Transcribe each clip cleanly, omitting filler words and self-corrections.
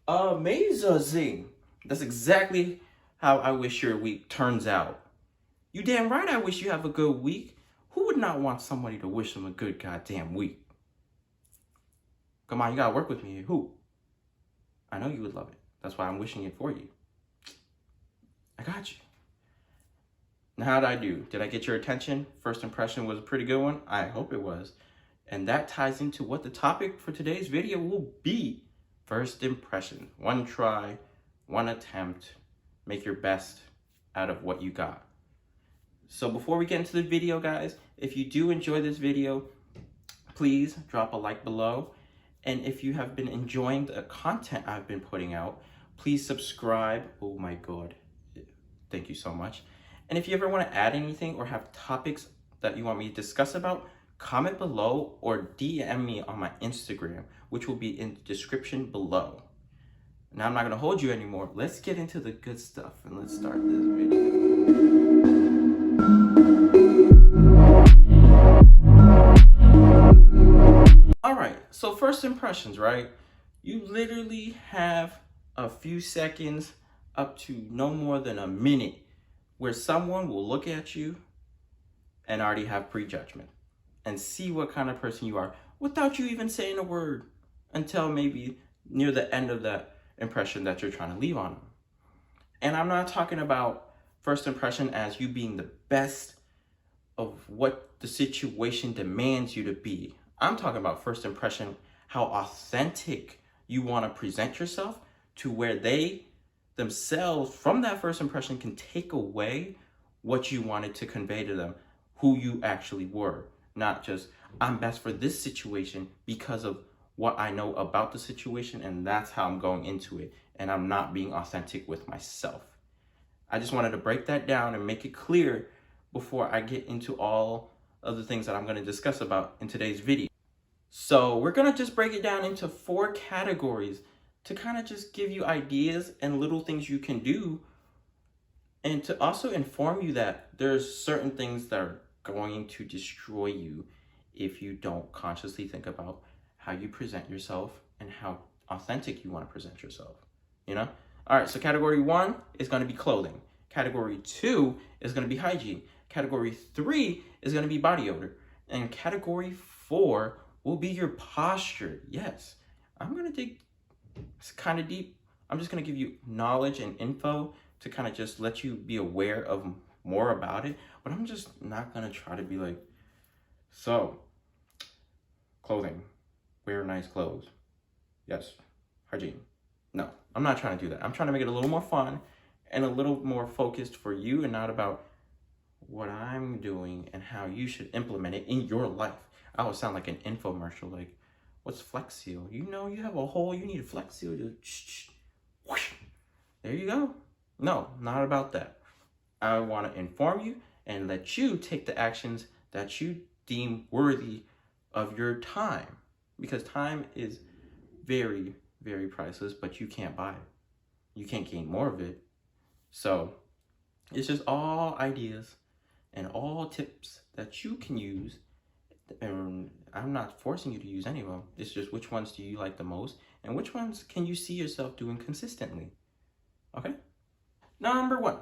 Amazing. That's exactly how I wish your week turns out. You damn right I wish you have a good week. Who would not want somebody to wish them a good goddamn week? Come on, you gotta work with me here. Who? I know you would love it. That's why I'm wishing it for you. I got you. Now, how did I do? Did I get your attention? First impression was a pretty good one. I hope it was. And that ties into what the topic for today's video will be. First impression. One try, one attempt. Make your best out of what you got. So before we get into the video, guys, if you do enjoy this video, please drop a like below. And if you have been enjoying the content I've been putting out, please subscribe. Oh my God. Thank you so much. And if you ever want to add anything or have topics that you want me to discuss about, comment below or DM me on my Instagram, which will be in the description below. Now I'm not going to hold you anymore. Let's get into the good stuff and let's start this video. All right, so first impressions, right? You literally have a few seconds up to no more than a minute where someone will look at you and already have prejudgment and see what kind of person you are without you even saying a word until maybe near the end of that impression that you're trying to leave on them. And I'm not talking about first impression as you being the best of what the situation demands you to be. I'm talking about first impression, how authentic you want to present yourself to where they themselves from that first impression can take away what you wanted to convey to them, who you actually were. Not just, I'm best for this situation because of what I know about the situation, and that's how I'm going into it, and I'm not being authentic with myself. I just wanted to break that down and make it clear before I get into all of the things that I'm going to discuss about in today's video. So we're going to just break it down into 4 categories to kind of just give you ideas and little things you can do, and to also inform you that there's certain things that are going to destroy you if you don't consciously think about how you present yourself and how authentic you want to present yourself, you know? All right, so category 1 is going to be clothing. Category 2 is going to be hygiene. Category 3 is going to be body odor. And category 4 will be your posture. Yes, I'm going to dig kind of deep. I'm just going to give you knowledge and info to kind of just let you be aware of more about it. But I'm just not going to try to be like, so, clothing, wear nice clothes. Yes, hygiene. No, I'm not trying to do that. I'm trying to make it a little more fun and a little more focused for you and not about what I'm doing and how you should implement it in your life. I always sound like an infomercial, like, what's Flex Seal? You know, you have a hole, you need a Flex Seal to whoosh. There you go. No, not about that. I want to inform you and let you take the actions that you deem worthy of your time. Because time is very, very priceless, but you can't buy it. You can't gain more of it. So it's just all ideas and all tips that you can use. And I'm not forcing you to use any of them. It's just which ones do you like the most and which ones can you see yourself doing consistently. Okay? Number 1,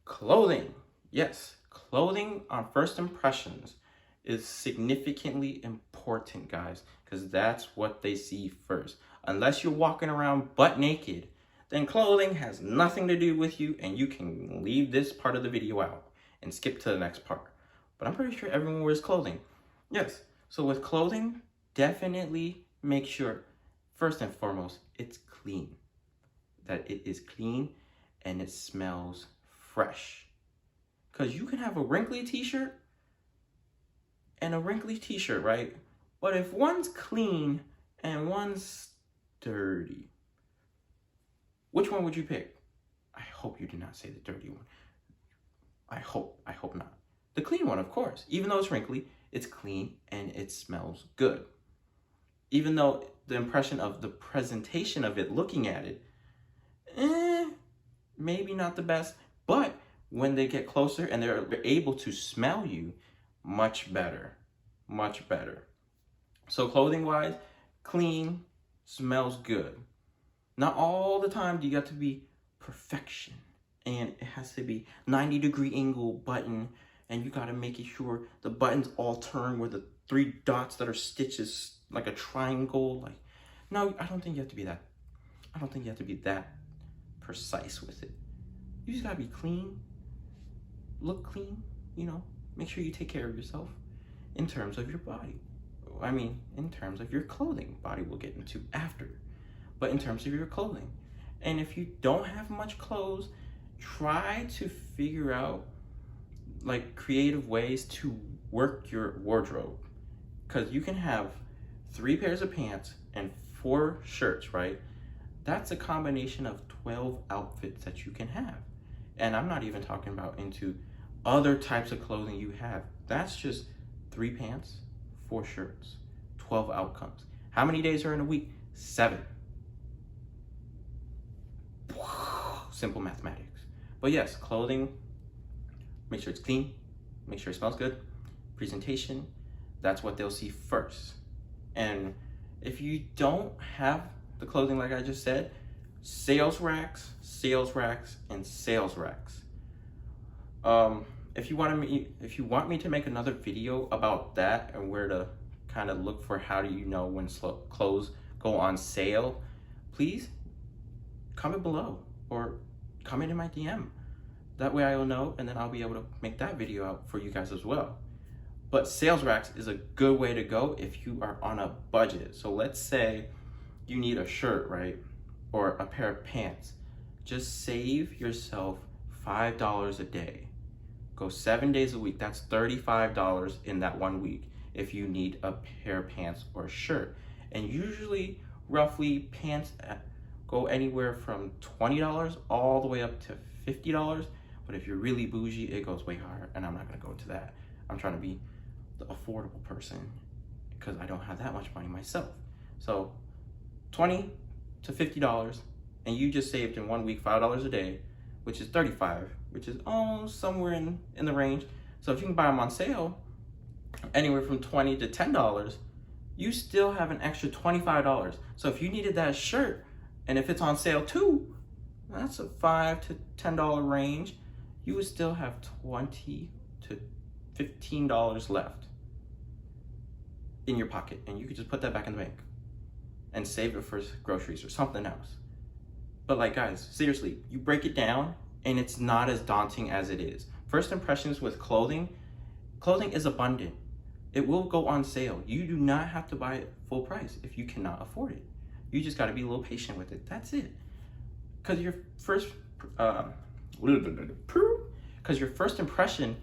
clothing. Yes, clothing on first impressions is significantly important, guys, because that's what they see first. Unless you're walking around butt naked, then clothing has nothing to do with you, and you can leave this part of the video out and skip to the next part. But I'm pretty sure everyone wears clothing. Yes, so with clothing, definitely make sure, first and foremost, it's clean. That it is clean and it smells fresh. Because you can have a wrinkly t-shirt and a wrinkly t-shirt, right? But if one's clean and one's dirty, which one would you pick? I hope you did not say the dirty one. I hope not. The clean one, of course. Even though it's wrinkly, it's clean and it smells good. Even though the impression of the presentation of it, looking at it, maybe not the best, but when they get closer and they're able to smell you, much better, much better. So clothing wise, clean, smells good. Not all the time do you got to be perfection. And it has to be 90-degree angle button. And you got to make sure the buttons all turn where the 3 dots that are stitches like a triangle. Like, no, I don't think you have to be that. I don't think you have to be that precise with it. You just got to be clean, look clean, you know, make sure you take care of yourself in terms of your body. I mean, in terms of your clothing. Body we'll get into after. But in terms of your clothing. And if you don't have much clothes, try to figure out like creative ways to work your wardrobe. Because you can have 3 pairs of pants and 4 shirts, right? That's a combination of 12 outfits that you can have. And I'm not even talking about into other types of clothing you have. That's just 3 pants, 4 shirts, 12 outcomes. How many days are in a week? 7. Simple mathematics. But yes, clothing, make sure it's clean, make sure it smells good. Presentation, that's what they'll see first. And if you don't have the clothing like I just said, sales racks, and sales racks. If you want me to make another video about that and where to kind of look for how do you know when clothes go on sale, please comment below or comment in my DM. That way I'll know, and then I'll be able to make that video out for you guys as well. But sales racks is a good way to go if you are on a budget. So let's say you need a shirt, right? Or a pair of pants. Just save yourself $5 a day. Go 7 days a week. That's $35 in that 1 week if you need a pair of pants or a shirt. And usually, roughly, pants go anywhere from $20 all the way up to $50. But if you're really bougie, it goes way higher. And I'm not going to go into that. I'm trying to be the affordable person because I don't have that much money myself. So $20 to $50, and you just saved in 1 week $5 a day, which is $35, which is somewhere in the range. So if you can buy them on sale, anywhere from $20 to $10, you still have an extra $25. So if you needed that shirt, and if it's on sale too, that's a $5 to $10 range. You would still have $20 to $15 left in your pocket, and you could just put that back in the bank and save it for groceries or something else. But like, guys, seriously, you break it down and it's not as daunting as it is. First impressions with clothing is abundant. It will go on sale. You do not have to buy it full price if you cannot afford it. You just got to be a little patient with it. That's it. Because your first impression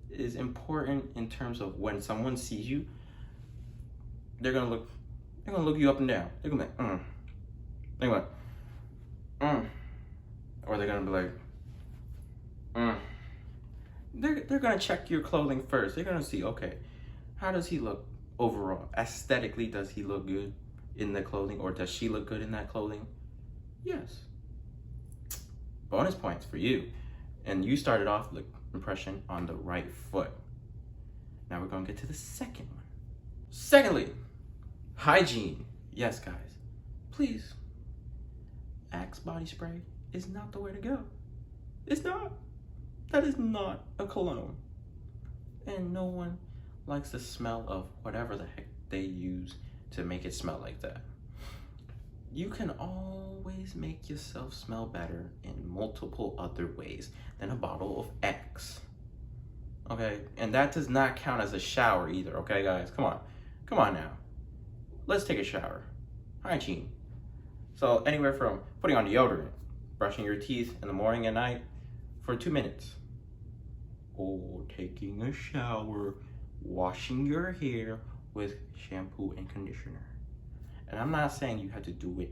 is important in terms of when someone sees you, they're gonna look you up and down. They're gonna be like, They're gonna, or they're gonna be like, They're gonna check your clothing first. They're gonna see, okay, how does he look overall? Aesthetically, does he look good in the clothing, or does she look good in that clothing? Yes. Bonus points for you. And you started off the impression on the right foot. Now we're gonna get to the second one. Secondly, hygiene. Yes, guys, please. Axe body spray is not the way to go. It's not. That is not a cologne. And no one likes the smell of whatever the heck they use to make it smell like that. You can always make yourself smell better in multiple other ways than a bottle of Axe. Okay, and that does not count as a shower either, okay, guys? Come on now. Let's take a shower. Hygiene. So anywhere from putting on deodorant, brushing your teeth in the morning and night for 2 minutes, or taking a shower, washing your hair with shampoo and conditioner. And I'm not saying you have to do it,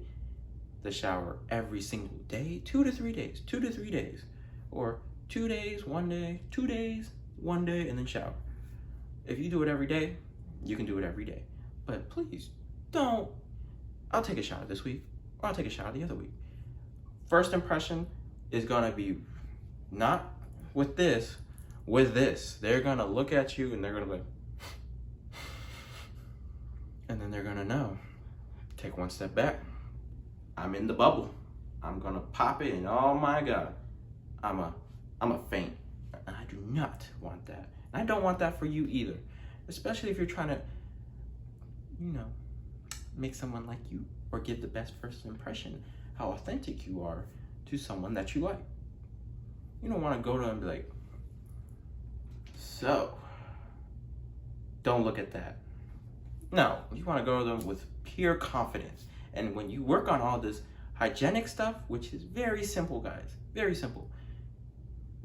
the shower, every single day. 2 to 3 days, 2 to 3 days, or 2 days, 1 day, 2 days, 1 day, and then shower. If you do it every day, you can do it every day. But please don't, I'll take a shower this week, or I'll take a shower the other week. First impression is gonna be not with this, with this. They're gonna look at you and they're gonna be like, and then they're gonna know. Take one step back. I'm in the bubble. I'm gonna pop it and oh my God, I'm a faint. And I do not want that. And I don't want that for you either. Especially if you're trying to, you know, make someone like you or give the best first impression, how authentic you are to someone that you like. You don't want to go to them and be like, so, don't look at that. No, you want to go to them with pure confidence. And when you work on all this hygienic stuff, which is very simple, guys, very simple,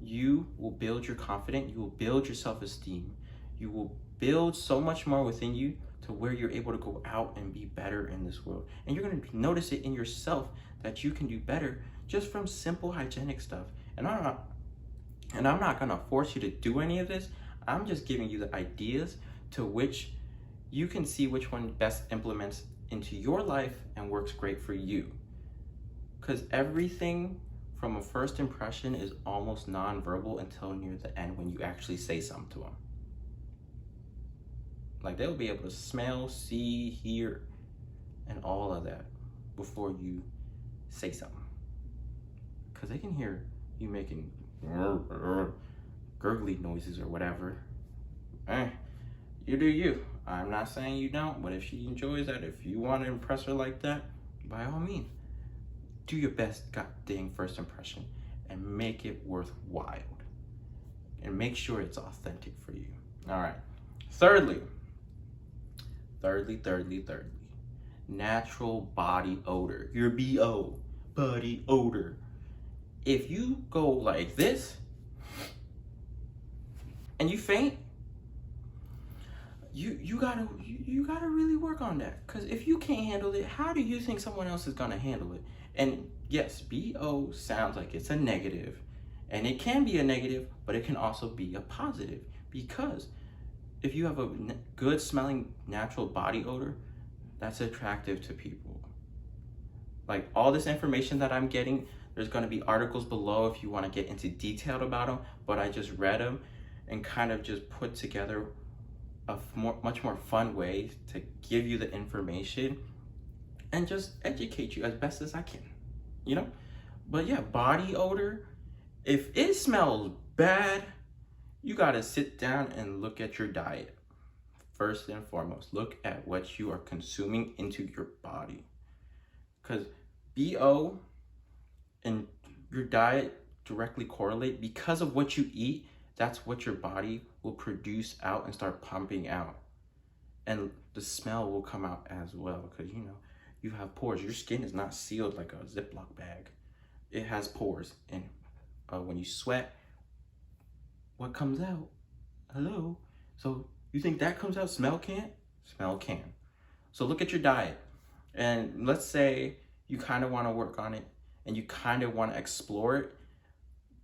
you will build your confidence, you will build your self-esteem, you will build so much more within you to where you're able to go out and be better in this world. And you're going to notice it in yourself that you can do better just from simple hygienic stuff. And I'm not going to force you to do any of this. I'm just giving you the ideas to which you can see which one best implements into your life and works great for you. Because everything from a first impression is almost non-verbal until near the end when you actually say something to them. Like they'll be able to smell, see, hear, and all of that before you say something. Because they can hear you making gurgly noises or whatever. You do you. I'm not saying you don't, but if she enjoys that, if you want to impress her like that, by all means, do your best goddamn first impression and make it worthwhile. And make sure it's authentic for you. All right. Thirdly, natural body odor. Your BO, body odor. If you go like this and you faint, you gotta really work on that. Because if you can't handle it, how do you think someone else is gonna handle it? And yes, BO sounds like it's a negative, and it can be a negative, but it can also be a positive. Because if you have a good smelling natural body odor, that's attractive to people. Like all this information that I'm getting, there's going to be articles below if you want to get into detail about them, but I just read them and kind of just put together a much more fun way to give you the information and just educate you as best as I can, you know? But yeah, body odor, if it smells bad, you got to sit down and look at your diet. First and foremost, look at what you are consuming into your body. Because BO and your diet directly correlate. Because of what you eat, that's what your body will produce out and start pumping out. And the smell will come out as well. Because, you know, you have pores. Your skin is not sealed like a Ziploc bag. It has pores. And when you sweat, what comes out? Hello? So you think that comes out? Smell can't? Smell can. So look at your diet. And let's say you kind of want to work on it and you kind of want to explore it.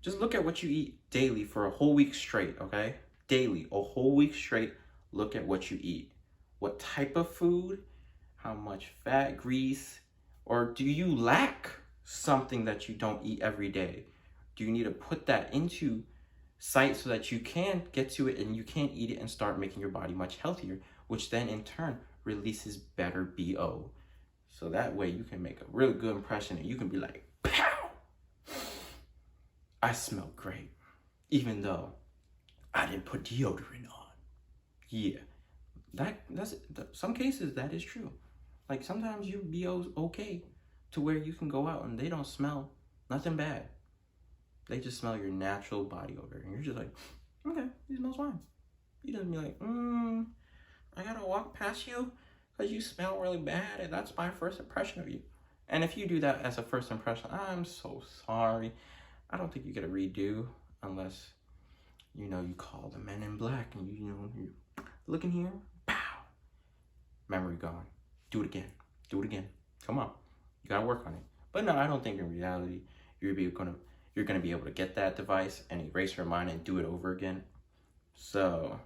Just look at what you eat daily for a whole week straight, okay? Daily, a whole week straight, look at what you eat. What type of food? How much fat, grease? Or do you lack something that you don't eat every day? Do you need to put that into sight so that you can get to it and you can eat it and start making your body much healthier, which then in turn releases better BO. So that way you can make a really good impression and you can be like, pow! I smell great, even though I didn't put deodorant on. Yeah, that's some cases that is true. Like sometimes your BO's okay to where you can go out and they don't smell nothing bad. They just smell your natural body odor. And you're just like, okay, he smells fine. He doesn't be like, I gotta walk past you because you smell really bad and that's my first impression of you. And if you do that as a first impression, I'm so sorry. I don't think you get a redo unless, you know, you call the Men in Black and you look in here, pow, memory gone. Do it again. Do it again. Come on. You gotta work on it. But no, I don't think in reality you're gonna be able to get that device and erase your mind and do it over again. So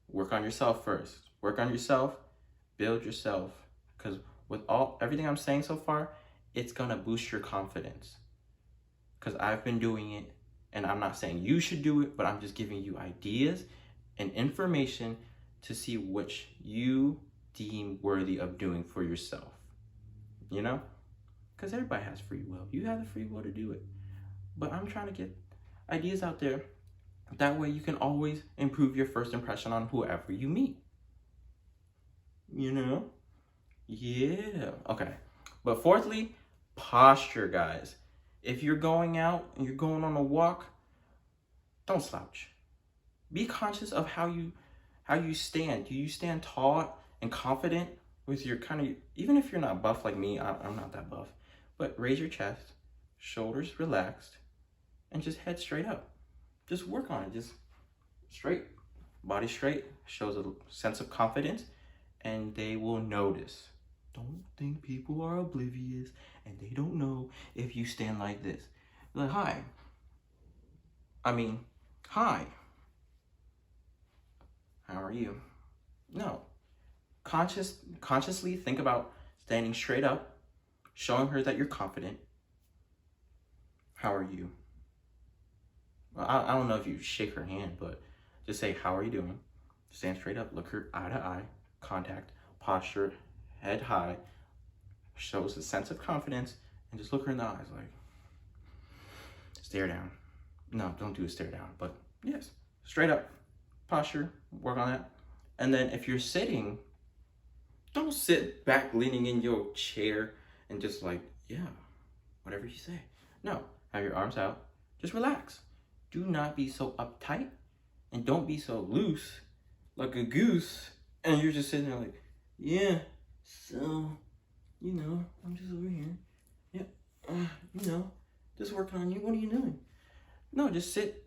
work on yourself first. Work on yourself, build yourself. Because with everything I'm saying so far, it's gonna boost your confidence. Because I've been doing it, and I'm not saying you should do it, but I'm just giving you ideas and information to see which you deem worthy of doing for yourself. You know? because everybody has free will. You have the free will to do it. But I'm trying to get ideas out there. That way you can always improve your first impression on whoever you meet. You know? Yeah. Okay. But fourthly, posture, guys. If you're going out and you're going on a walk, don't slouch. Be conscious of how you stand. Do you stand tall and confident with your even if you're not buff like me, I'm not that buff, but raise your chest, shoulders relaxed, and just head straight up. Just work on it. Just straight, body straight, shows a sense of confidence, and they will notice. Don't think people are oblivious and they don't know if you stand like this. Like, hi. How are you? No. Consciously think about standing straight up, showing her that you're confident. How are you? Well, I don't know if you shake her hand, but just say, how are you doing? Stand straight up, look her eye to eye, contact, posture, head high, shows a sense of confidence, and just look her in the eyes, like, stare down. No, don't do a stare down, but yes, straight up, posture, work on that. And then if you're sitting, don't sit back leaning in your chair and just like, yeah, whatever you say. No, have your arms out, just relax. Do not be so uptight and don't be so loose like a goose. And you're just sitting there like, yeah, so, I'm just over here. Yeah, just working on you. What are you doing? No, just sit.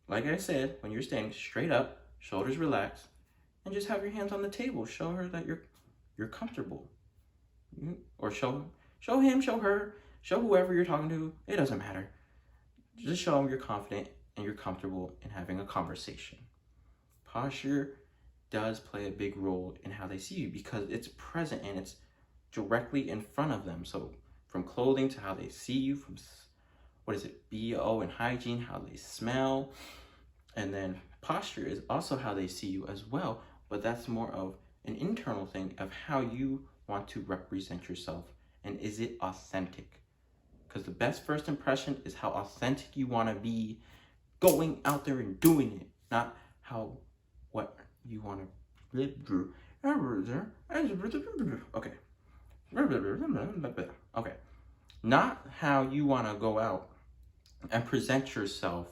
Like I said, when you're standing straight up, shoulders relaxed, and just have your hands on the table. Show her that you're comfortable. Or show him, show her, show whoever you're talking to. It doesn't matter. Just show them you're confident and you're comfortable in having a conversation. Posture does play a big role in how they see you because it's present and it's directly in front of them. So from clothing to how they see you, from BO and hygiene, how they smell. And then posture is also how they see you as well, but that's more of an internal thing of how you want to represent yourself. And is it authentic? Because the best first impression is how authentic you want to be going out there and doing it, not what you want to. Okay. Okay. Not how you want to go out and present yourself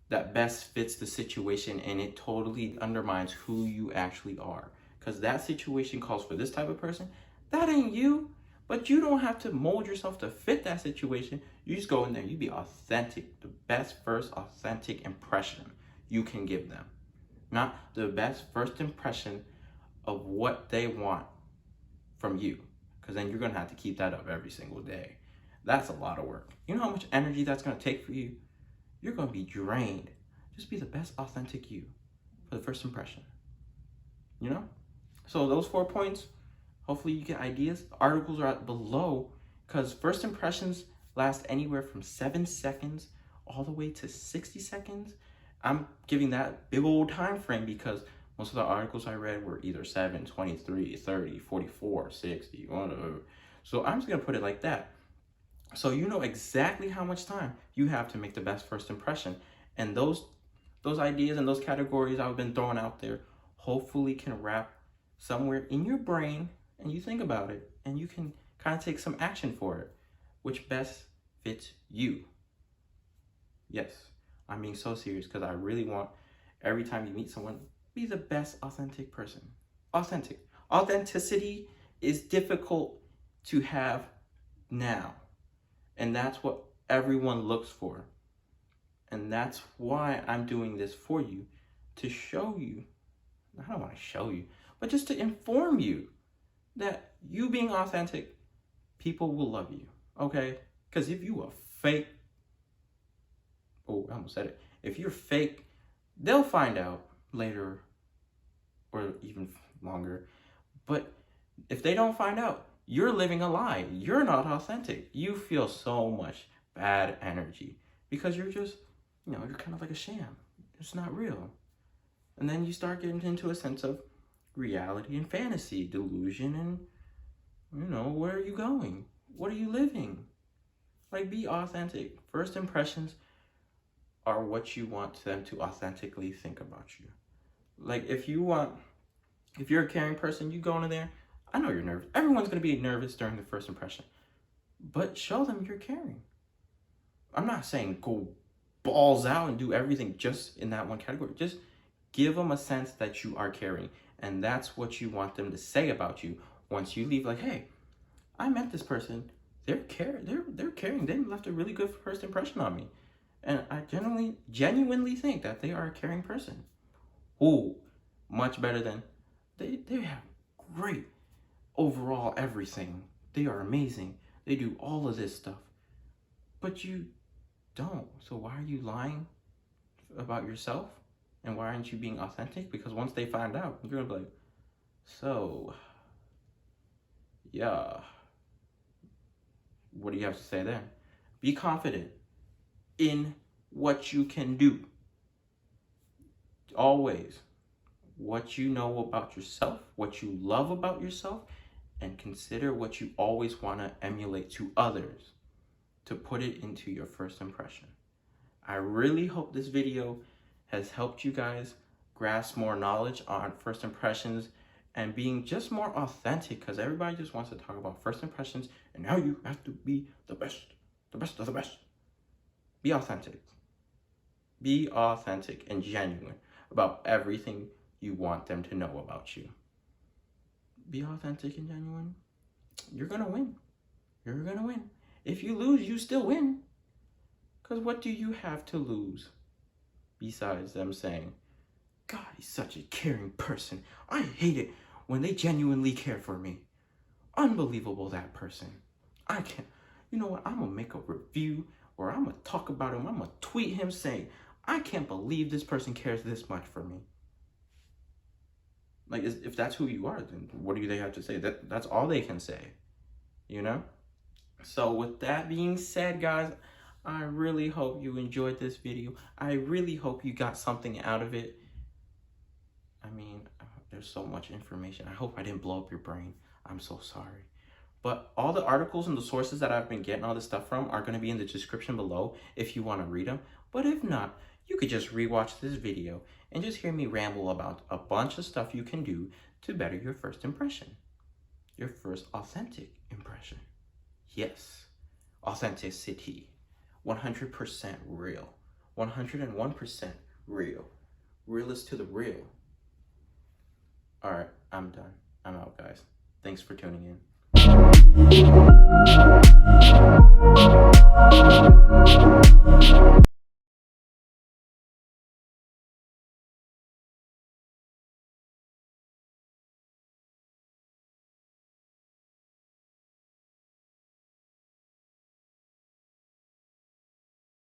that best fits the situation and it totally undermines who you actually are. Because that situation calls for this type of person. That ain't you. But you don't have to mold yourself to fit that situation. You just go in there. You be authentic. The best first authentic impression you can give them. Not the best first impression of what they want from you. Because then you're going to have to keep that up every single day. That's a lot of work. You know how much energy that's going to take for you? You're going to be drained. Just be the best authentic you for the first impression. So those 4 points, hopefully you get ideas. The articles are below because first impressions last anywhere from 7 seconds all the way to 60 seconds. I'm giving that big old time frame because most of the articles I read were either 7, 23, 30, 44, 60, whatever. So I'm just going to put it like that. So you know exactly how much time you have to make the best first impression. And those ideas and those categories I've been throwing out there hopefully can wrap somewhere in your brain and you think about it and you can kind of take some action for it, which best fits you. Yes, I'm being so serious because I really want every time you meet someone, be the best authentic person. Authenticity is difficult to have now. And that's what everyone looks for. And that's why I'm doing this for you, to show you, I don't want to show you, but just to inform you that you being authentic, people will love you, okay? Because if you are fake, I almost said it. If you're fake, they'll find out later or even longer. But if they don't find out, you're living a lie. You're not authentic. You feel so much bad energy because you're just, you're kind of like a sham. It's not real. And then you start getting into a sense of reality and fantasy, delusion, and, where are you going? What are you living? Like, be authentic. First impressions are what you want them to authentically think about you. Like, if you're a caring person, you go into there, I know you're nervous. Everyone's going to be nervous during the first impression. But show them you're caring. I'm not saying go balls out and do everything just in that one category. Just give them a sense that you are caring. And that's what you want them to say about you once you leave. Like, hey, I met this person. They're caring. They left a really good first impression on me. And I genuinely think that they are a caring person. Ooh, much better than they have great overall everything. They are amazing. They do all of this stuff. But you don't. So why are you lying about yourself? And why aren't you being authentic? Because once they find out, you're gonna be like, so yeah, what do you have to say then? Be confident in what you can do. Always. What you know about yourself, what you love about yourself, and consider what you always want to emulate to others to put it into your first impression. I really hope this video has helped you guys grasp more knowledge on first impressions and being just more authentic, because everybody just wants to talk about first impressions and now you have to be the best of the best. Be authentic. Be authentic and genuine about everything you want them to know about you. Be authentic and genuine. You're gonna win. You're gonna win. If you lose, you still win. Because what do you have to lose besides them saying, God, he's such a caring person. I hate it when they genuinely care for me. Unbelievable, that person. I can't. You know what? I'm going to make a review, or I'm going to talk about him. I'm going to tweet him saying, I can't believe this person cares this much for me. Like, if that's who you are, then what do they have to say? That's all they can say, you know? So with that being said, guys, I really hope you enjoyed this video. I really hope you got something out of it. I mean, there's so much information. I hope I didn't blow up your brain. I'm so sorry. But all the articles and the sources that I've been getting all this stuff from are going to be in the description below if you want to read them. But if not, you could just rewatch this video and just hear me ramble about a bunch of stuff you can do to better your first impression. Your first authentic impression. Yes, authenticity. 100% real. 101% real. Realist to the real. Alright, I'm done. I'm out, guys. Thanks for tuning in.